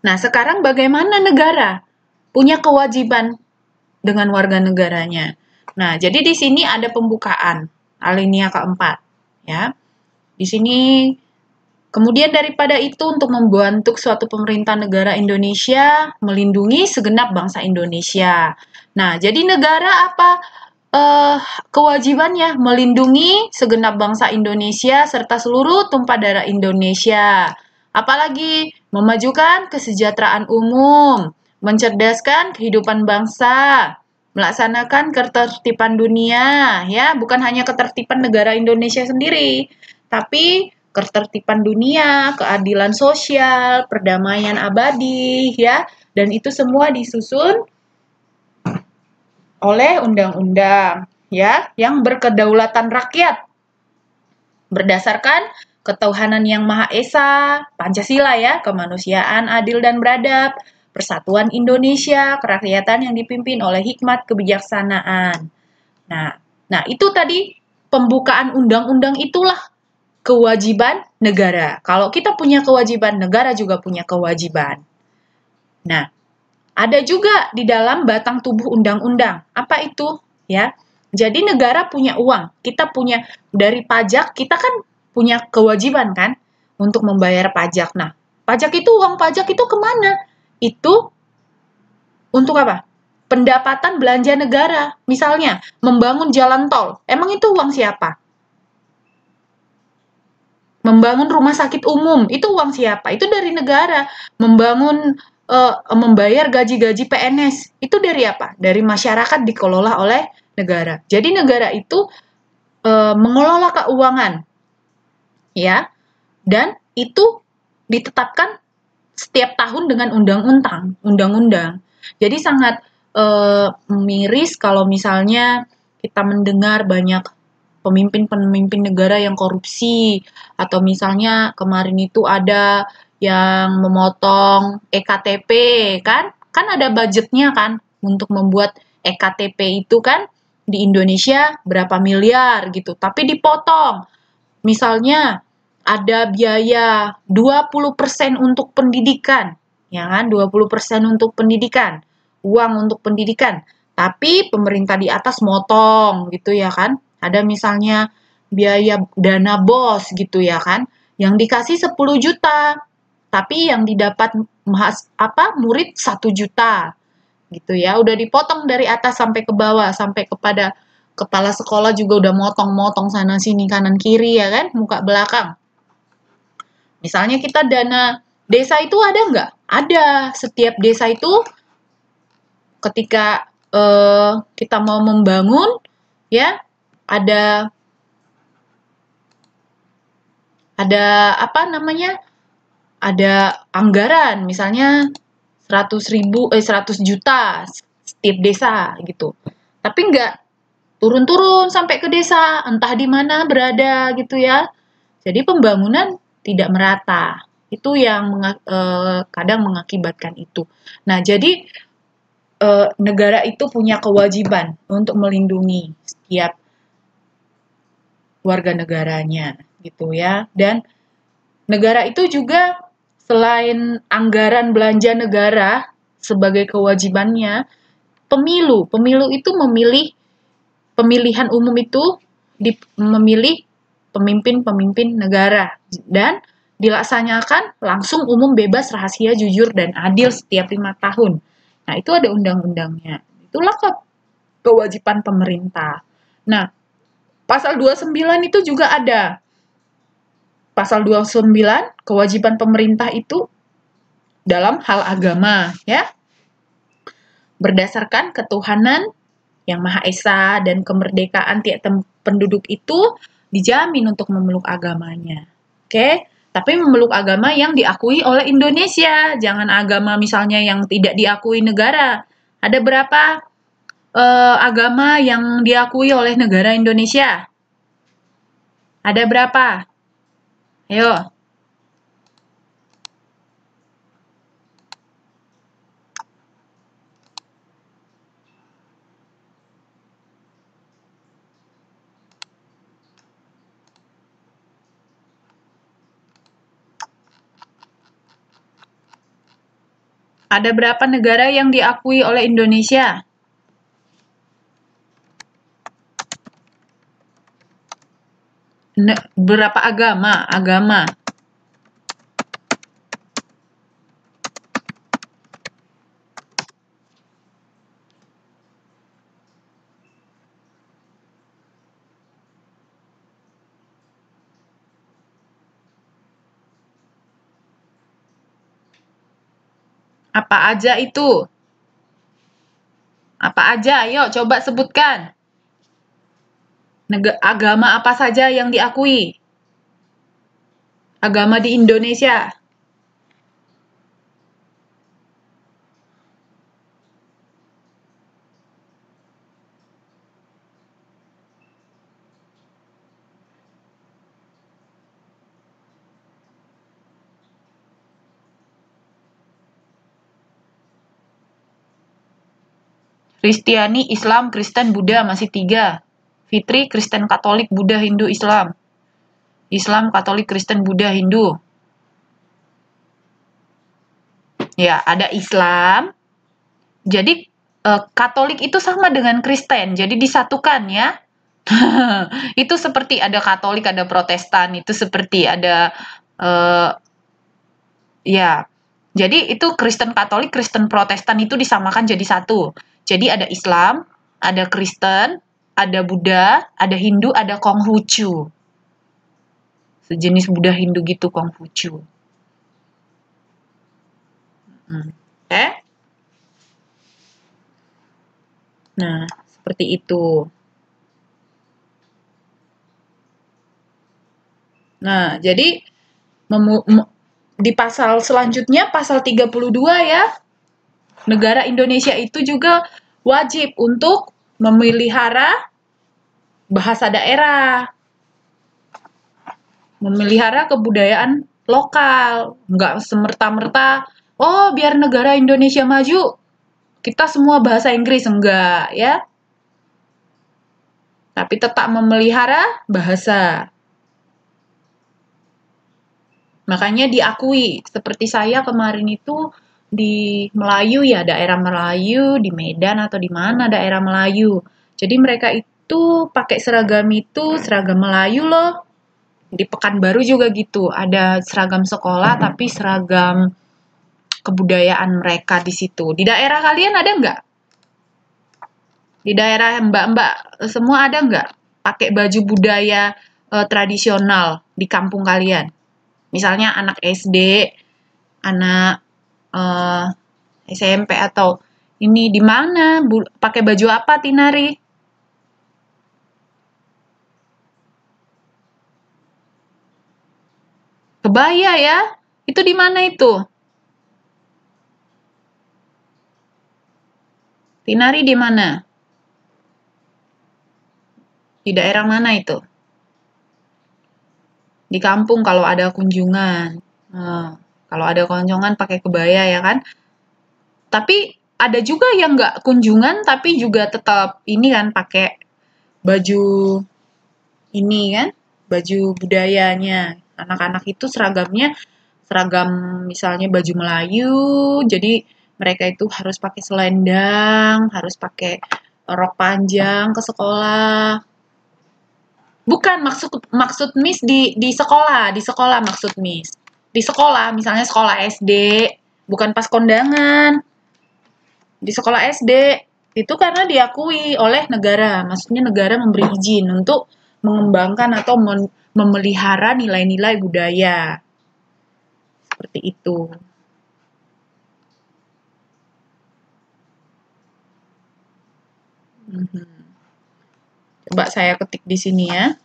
Nah, sekarang bagaimana negara punya kewajiban dengan warga negaranya? Nah, jadi di sini ada pembukaan alinea keempat, ya. Di sini kemudian daripada itu untuk membentuk suatu pemerintah negara Indonesia melindungi segenap bangsa Indonesia. Nah, jadi negara apa eh, kewajibannya melindungi segenap bangsa Indonesia serta seluruh tumpah darah Indonesia. Apalagi memajukan kesejahteraan umum, mencerdaskan kehidupan bangsa, melaksanakan ketertiban dunia, ya, bukan hanya ketertiban negara Indonesia sendiri, tapi ketertiban dunia, keadilan sosial, perdamaian abadi, ya. Dan itu semua disusun oleh undang-undang, ya, yang berkedaulatan rakyat berdasarkan ketuhanan yang Maha Esa, Pancasila ya, kemanusiaan adil dan beradab, persatuan Indonesia, kerakyatan yang dipimpin oleh hikmat kebijaksanaan. Nah, itu tadi pembukaan undang-undang itulah kewajiban negara. Kalau kita punya kewajiban, negara juga punya kewajiban. Nah, ada juga di dalam batang tubuh undang-undang. Apa itu? Ya. Jadi negara punya uang, kita punya dari pajak, kita kan punya kewajiban kan untuk membayar pajak. Nah, pajak itu, uang pajak itu kemana? Itu untuk apa? Pendapatan belanja negara. Misalnya, membangun jalan tol. Emang itu uang siapa? Membangun rumah sakit umum, itu uang siapa? Itu dari negara. Membayar gaji-gaji PNS, itu dari apa? Dari masyarakat, dikelola oleh negara. Jadi negara itu mengelola keuangan, ya, dan itu ditetapkan setiap tahun dengan undang-undang. Jadi sangat miris kalau misalnya kita mendengar banyak pemimpin-pemimpin negara yang korupsi, atau misalnya kemarin itu ada yang memotong EKTP, kan ada budgetnya kan untuk membuat EKTP itu kan di Indonesia berapa miliar gitu, tapi dipotong. Misalnya ada biaya 20% untuk pendidikan, ya kan, 20% untuk pendidikan, uang untuk pendidikan, tapi pemerintah di atas motong gitu ya kan. Ada misalnya biaya dana BOS gitu ya kan, yang dikasih 10 juta, tapi yang didapat murid 1 juta gitu ya. Udah dipotong dari atas sampai ke bawah, sampai kepada kepala sekolah juga udah motong-motong sana sini kanan kiri ya kan, muka belakang. Misalnya kita dana desa itu ada nggak? Ada. Setiap desa itu ketika kita mau membangun, ya, ada apa namanya? Ada anggaran, misalnya 100 juta setiap desa gitu. Tapi nggak turun-turun sampai ke desa, entah di mana berada gitu ya. Jadi pembangunan tidak merata. Itu yang kadang mengakibatkan itu. Nah, jadi negara itu punya kewajiban untuk melindungi setiap warga negaranya gitu ya. Dan negara itu juga selain anggaran belanja negara sebagai kewajibannya, pemilu itu pemilihan umum itu memilih pemimpin-pemimpin negara dan dilaksanakan langsung, umum, bebas, rahasia, jujur, dan adil setiap 5 tahun. Nah, itu ada undang-undangnya. Itulah kewajiban pemerintah. Nah, pasal 29 itu juga ada. Pasal 29, kewajiban pemerintah itu dalam hal agama, ya. Berdasarkan ketuhanan yang Maha Esa dan kemerdekaan tiap penduduk itu dijamin untuk memeluk agamanya. Oke? Tapi memeluk agama yang diakui oleh Indonesia. Jangan agama misalnya yang tidak diakui negara. Ada berapa agama yang diakui oleh negara Indonesia? Ada berapa? Ayo. Ada berapa negara yang diakui oleh Indonesia? Berapa agama? Apa aja itu? Apa aja? Yuk, coba sebutkan. Agama apa saja yang diakui? Agama di Indonesia. Kristiani, Islam, Kristen, Buddha, masih 3. Fitri, Kristen, Katolik, Buddha, Hindu, Islam. Islam, Katolik, Kristen, Buddha, Hindu. Ya, ada Islam. Jadi, Katolik itu sama dengan Kristen, jadi disatukan ya. Itu seperti ada Katolik, ada Protestan, itu seperti ada, ya. Jadi itu Kristen Katolik, Kristen Protestan itu disamakan jadi satu. Jadi ada Islam, ada Kristen, ada Buddha, ada Hindu, ada Konghucu. Sejenis Buddha Hindu gitu, Konghucu. Oke? Nah, seperti itu. Nah, jadi di pasal selanjutnya, pasal 32 ya, negara Indonesia itu juga wajib untuk memelihara bahasa daerah, memelihara kebudayaan lokal, nggak semerta-merta, oh biar negara Indonesia maju, kita semua bahasa Inggris, enggak ya. Tapi tetap memelihara bahasa. Makanya diakui, seperti saya kemarin itu di Melayu ya, daerah Melayu, di Medan atau di mana daerah Melayu. Jadi mereka itu pakai seragam itu, seragam Melayu loh. Di Pekanbaru juga gitu, ada seragam sekolah tapi seragam kebudayaan mereka di situ. Di daerah kalian ada nggak? Di daerah mbak-mbak semua ada nggak? Pakai baju budaya tradisional di kampung kalian? Misalnya anak SD, anak SMP atau ini di mana? Pakai baju apa Tinari? Kebaya ya? Itu di mana itu? Tinari di mana? Di daerah mana itu? Di kampung kalau ada kunjungan. Kalau ada kunjungan pakai kebaya ya kan? Tapi ada juga yang nggak kunjungan tapi juga tetap ini kan pakai baju ini kan, baju budayanya. Anak-anak itu seragamnya seragam misalnya baju Melayu, jadi mereka itu harus pakai selendang, harus pakai rok panjang ke sekolah. Bukan maksud Miss di sekolah maksud Miss. Di sekolah, misalnya sekolah SD, bukan pas kondangan. Di sekolah SD itu karena diakui oleh negara, maksudnya negara memberi izin untuk mengembangkan atau memelihara nilai-nilai budaya. Seperti itu. Coba saya ketik di sini ya.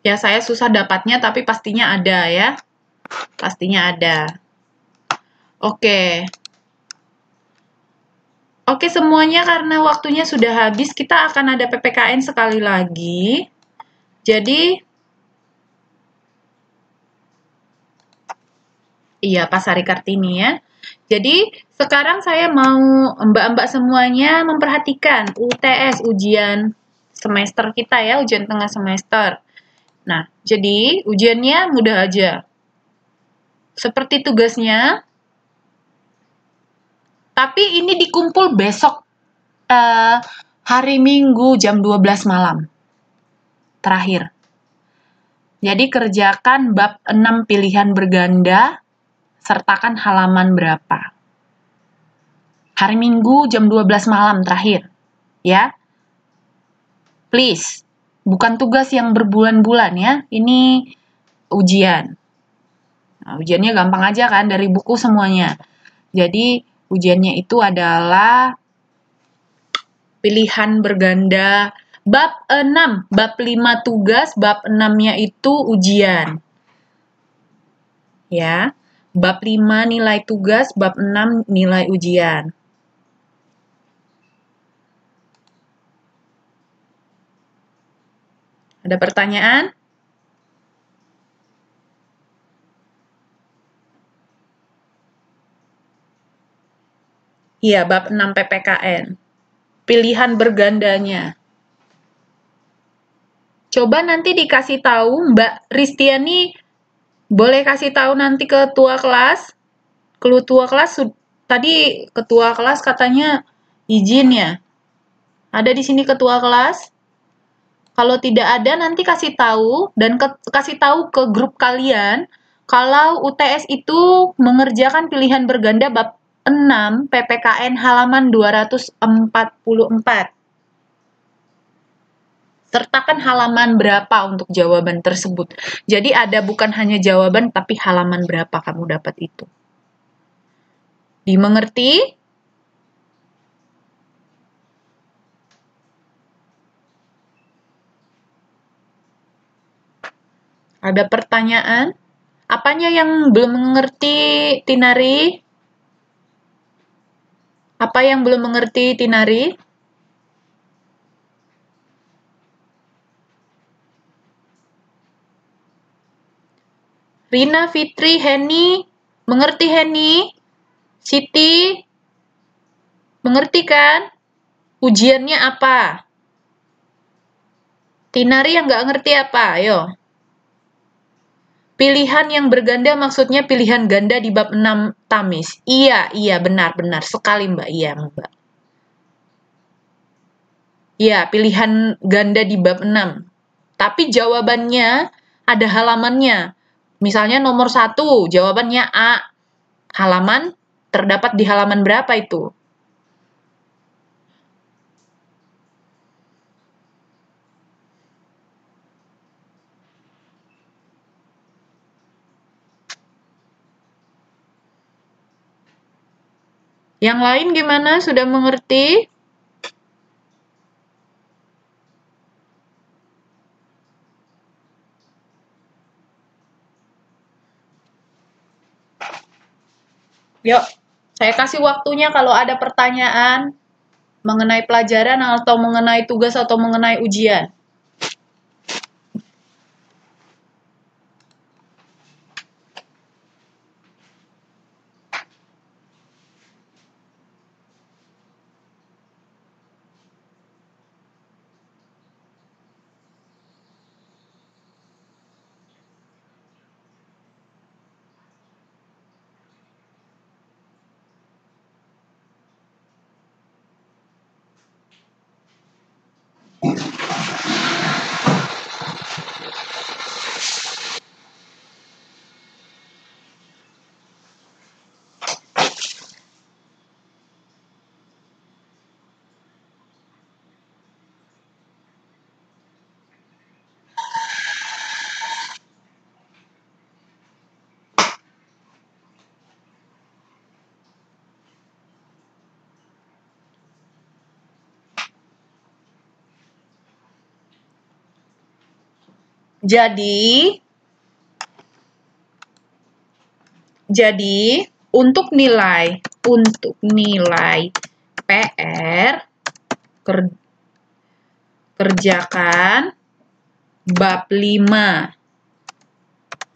Ya, saya susah dapatnya, tapi pastinya ada ya. Pastinya ada. Oke. Oke semuanya, karena waktunya sudah habis, kita akan ada PPKN sekali lagi. Jadi, iya Pak Sari Kartini ya. Jadi sekarang saya mau mbak-mbak semuanya memperhatikan UTS, ujian semester kita ya, ujian tengah semester. Nah, jadi ujiannya mudah aja. Seperti tugasnya, tapi ini dikumpul besok hari Minggu jam 12 malam. Terakhir. Jadi kerjakan bab 6 pilihan berganda, sertakan halaman berapa. Hari Minggu jam 12 malam terakhir. Ya. Please. Bukan tugas yang berbulan-bulan ya. Ini ujian. Nah, ujiannya gampang aja kan, dari buku semuanya. Jadi ujiannya itu adalah pilihan berganda bab 6, bab 5 tugas, bab 6-nya itu ujian. Ya. Bab 5 nilai tugas, bab 6 nilai ujian. Ada pertanyaan? Iya, bab 6 PPKN. Pilihan bergandanya. Coba nanti dikasih tahu, Mbak Ristiani, boleh kasih tahu nanti ketua kelas? Ketua kelas, tadi ketua kelas katanya izin ya. Ada di sini ketua kelas? Kalau tidak ada, nanti kasih tahu dan kasih tahu ke grup kalian kalau UTS itu mengerjakan pilihan berganda bab 6 PPKN halaman 244. Sertakan halaman berapa untuk jawaban tersebut. Jadi ada bukan hanya jawaban, tapi halaman berapa kamu dapat itu. Dimengerti? Ada pertanyaan? Apanya yang belum mengerti, Tinari? Apa yang belum mengerti, Tinari? Rina, Fitri, Heni, mengerti Heni? Siti, mengerti kan? Ujiannya apa? Tinari yang nggak ngerti apa? Ayo. Pilihan yang berganda maksudnya pilihan ganda di bab 6 Tamis. Iya, benar sekali Mbak. Iya, Mbak. Iya, pilihan ganda di bab 6. Tapi jawabannya ada halamannya. Misalnya nomor 1, jawabannya A. Halaman terdapat di halaman berapa itu? Yang lain gimana? Sudah mengerti? Yuk, saya kasih waktunya kalau ada pertanyaan mengenai pelajaran atau mengenai tugas atau mengenai ujian. Jadi untuk nilai PR kerjakan bab 5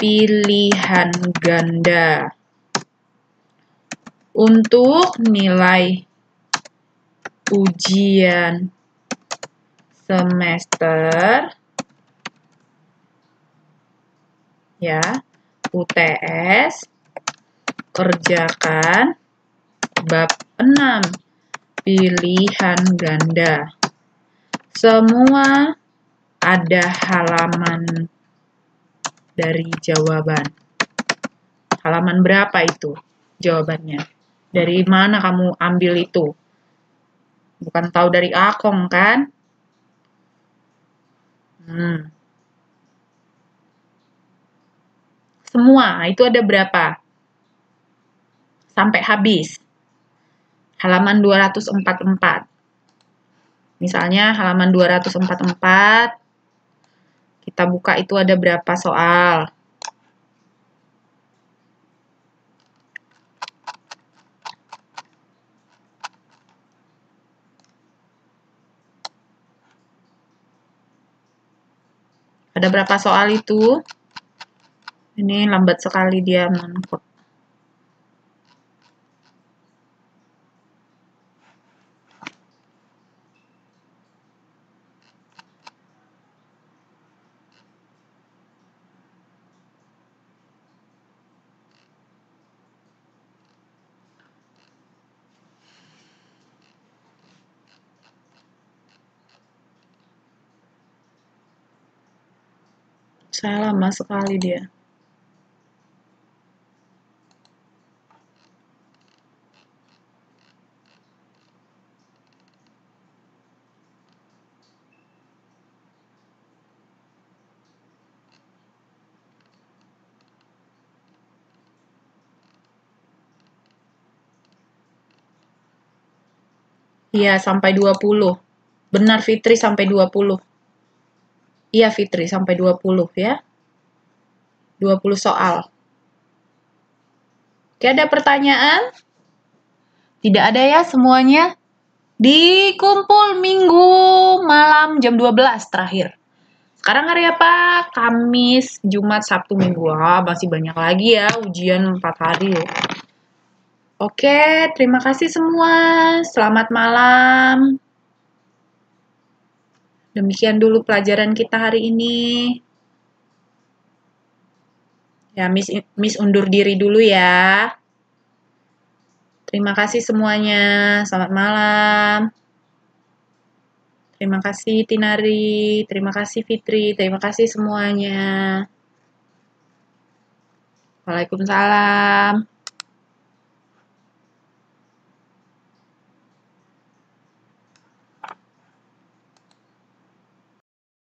pilihan ganda. Untuk nilai ujian semester ya, UTS, kerjakan bab 6 pilihan ganda. Semua ada halaman dari jawaban. Halaman berapa itu jawabannya? Dari mana kamu ambil itu? Bukan tahu dari Akong kan? Semua itu ada berapa? Sampai habis. Halaman 244. Misalnya halaman 244, kita buka itu ada berapa soal? Ada berapa soal itu? Ini lambat sekali dia menangkap. Saya lama sekali dia. Iya, sampai 20. Benar Fitri, sampai 20. Iya Fitri, sampai 20 ya. 20 soal. Oke, ada pertanyaan? Tidak ada ya semuanya? Dikumpul Minggu malam jam 12 terakhir. Sekarang hari apa? Kamis, Jumat, Sabtu, Minggu. Masih banyak lagi ya, ujian 4 hari loh. Oke, terima kasih semua. Selamat malam. Demikian dulu pelajaran kita hari ini. Ya, Miss undur diri dulu ya. Terima kasih semuanya. Selamat malam. Terima kasih Tinari. Terima kasih Fitri. Terima kasih semuanya. Waalaikumsalam.